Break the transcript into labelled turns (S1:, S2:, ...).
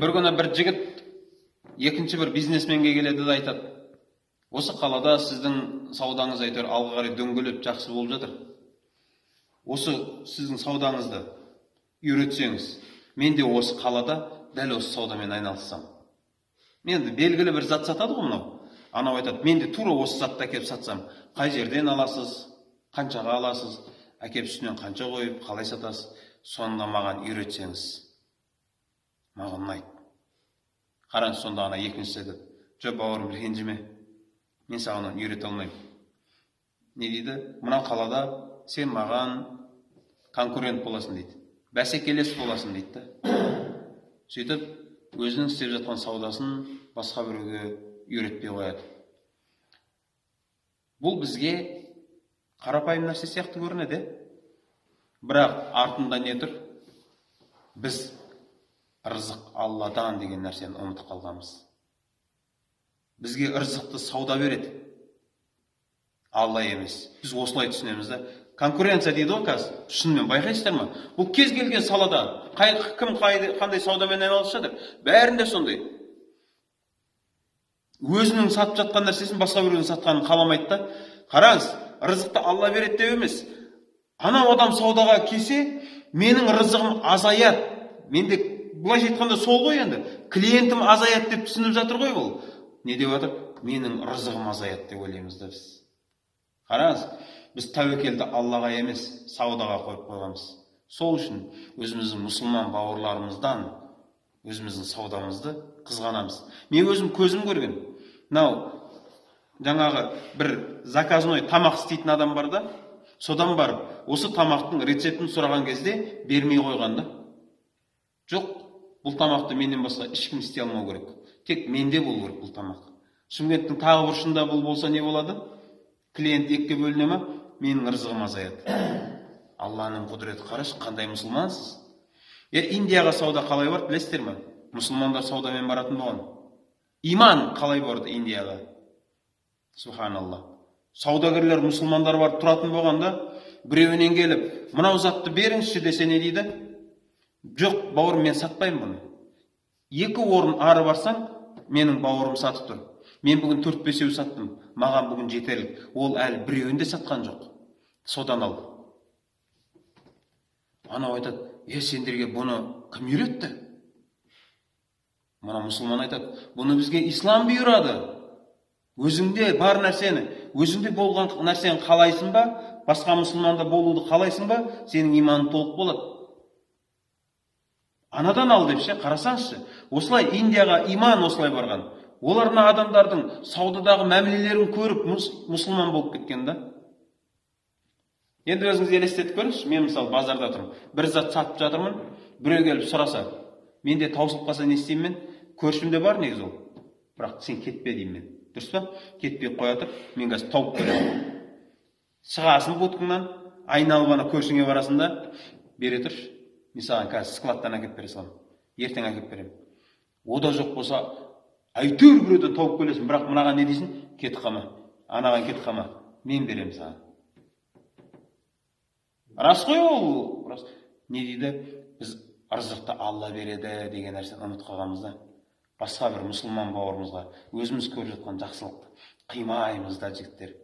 S1: бір күні бір жігіт екінші бір бизнесменге келеді де айтады: осы қалада сіздің саудаңыз әйтеуір алға қарай дөңгелеп жақсы болып жатыр. Осы сіздің саудаңызды үйретсеңіз, мен де осы қалада дәл осы саудамен айналыссам. Енді белгілі бір зат сатады ғой мынау. Анау айтады: мен де тура осы затты әкеп сатсам, қай жерден аласыз, қаншаға аласыз, әкеп үстінен қанша қойып, қалай сатасыз, сонда маған үйретсеңіз, маған ұнайды. Қараңыз, сонда ана екіншісі айтады: жоқ бауырым, ренжіме, мен саған оны үйрете алмаймын. Не дейді? Мына қалада сен маған конкурент боласың дейді, бәсекелес боласың дейді. Сөйтіп, өзінің істеп жатқан саудасын басқа біреуге үйретпей қояды. Бұл бізге қарапайым нәрсе сияқты көрінеді, бірақ артында не тұр? Біз ырзық Алладан деген нәрсені ұмытып қалғанбыз. Бізге ырзықты сауда береді, Алла емес. Біз осылай түсінеміз да. Конкуренция дейді ғой қазір. Шынымен байқайсыздар ма? Бұл кез келген салада кім қандай саудамен айналысып жатыр? Бәрінде сондай. Өзінің сатып жатқан нәрсесін басқа біреудің сатқанын қаламайды да. Қараңыз, рызықты Алла береді деп емес. Анау адам саудаға келсе, менің рызығым азаяды. Менде былайша айтқанда сол ғой енді. Клиентім азаяды деп түсініп жатыр ғой бұл. Не деп жатыр? Менің рызығым азаяды деп ойлаймыз да біз. Қараңыз, біз тәуекелді Аллаға емес, саудаға қойып қойғанбыз. Сол үшін өзіміздің мұсылман бауырларымыздан өзіміздің саудамызды қызғанамыз. Мен өзім көзім көрген. Мынау жаңағы бір заказной тамақ істейтін адам бар да, содан барып, осы тамақтың рецептін сұраған кезде бермей қойған да. Жоқ, бұл тамақты менен басқа ешкім істей алмау керек. Тек менде болу керек бұл тамақ. Шымкенттің тағы бұрышында бұл болса не болады? Клиент екіге бөліне ма? Менің рызығым азаяды. Алланың құдіреті, қарашы, қандай мұсылмансыз. Индияға сауда қалай барды, білесіздер ме? Мұсылмандар саудамен баратын болған. Иман қалай барды Индияға? Субханалла. Саудагерлер мұсылмандар барып тұратын болғанда, біреуінен келіп, мынау затты беріңізші десе не дейді? Жоқ, бауырым, мен сатпаймын бұны. Екі орын ары барсаң, менің бауырым сатып тұр. Мен бүгін 4-5 саттым, маған бүгін жетерлік. Ол әлі біреуінде сатқан жоқ. Содан ал. Анау айтады: сендерге бұны кім үйретті? Мына мұсылман айтады: бұны бізге ислам бұйырады. Өзіңде бар нәрсені, өзіңде болған нәрсені қалайсың ба, басқа мұсылманда болуды қалайсың ба, сенің иманың толық болады. Анадан ал деп ше, қарасаңызшы. Осылай Индияға иман осылай барған. Оларына адамдардың саудадағы мәмілелерін көріп мұсылман болып кеткен да. Енді өзіңіз елестетіп көріңізші. Мен мысалы базарда тұрмын, бір зат сатып жатырмын, біреу келіп сұраса, менде таусылып қалса не істеймін мен? Көршімде бар негізі ол. Бірақ сен кетпе деймін мен. Дұрыс па? Кетпей қоя тұр, мен қазір тауып беремін. Шығасың будкаңнан, айналып ана көршіңе барасың да, бере тұршы. Мен саған қазір складтан әкеп бере саламын. Ертең әкеп беремін. О да жоқ болса, әйтеуір біреуден тауып келесің, бірақ мынаған не дейсің? Кетіп қалма. Анаған кетіп қалма. Мен беремін саған. Рас қой ол. Рас. Не дейді? Біз ырзықты Алла береді деген нәрсені ұмытып қалғанбыз да. Басқа бір мұсылман бауырымызға өзіміз көріп жатқан жақсылықты қимаймыз да жігіттер.